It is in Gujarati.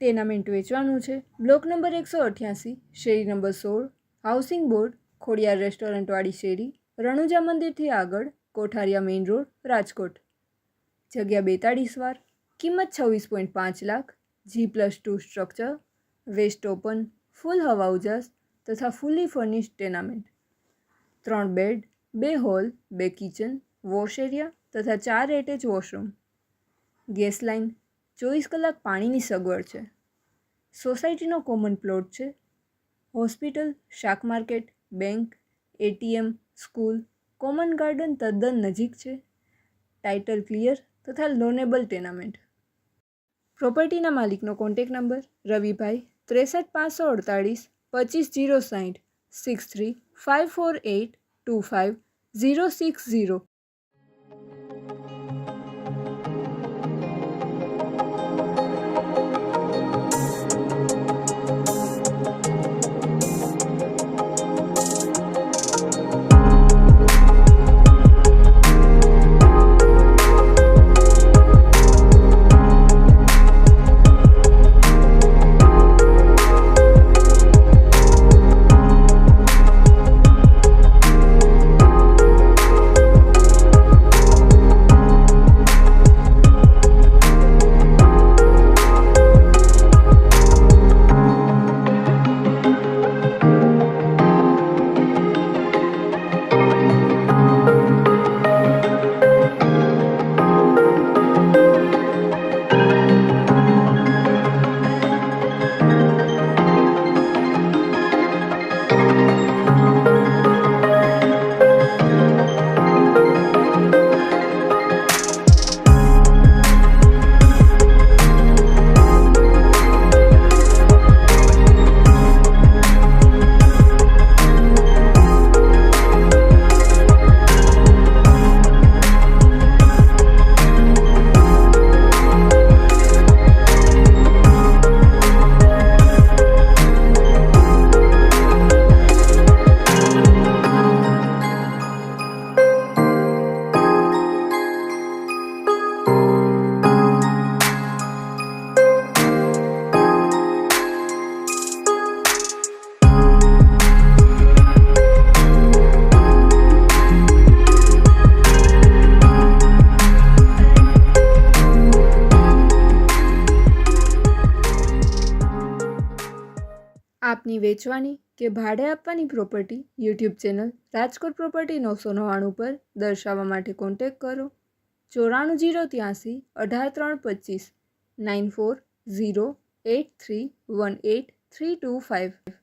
ટેનામેન્ટ વેચવાનું છે. બ્લોક નંબર 188, શેરી નંબર 16, હાઉસિંગ બોર્ડ, ખોડિયાર રેસ્ટોરન્ટવાળી શેરી, રણુજા મંદિરથી આગળ, કોઠારિયા મેઇન રોડ, રાજકોટ. જગ્યા 42 વાર. કિંમત 26.5 લાખ. G+2 structure, west open, full હવા ઉજાસ તથા fully furnished tenement. 3 bed, 2 hall, 2 kitchen, wash area તથા 4 એટેચ વોશરૂમ. ગેસ લાઇન, 24 કલાક પાણીની સગવડ છે. સોસાયટીનો કોમન પ્લોટ છે. હોસ્પિટલ, શાક market, bank, ATM, school, common garden તદ્દન નજીક છે. ટાઇટલ ક્લિયર તથા લોનેબલ ટેનામેન્ટ. પ્રોપર્ટીના માલિકનો કોન્ટેક નંબર રવિભાઈ 63 548 25 060 63 548 25 060. આપની વેચવાની કે ભાડે આપવાની property YouTube channel Rajkot property 999 પર દર્શાવવા માટે કોન્ટેક કરો 94 083 18 25 94 083 18 325.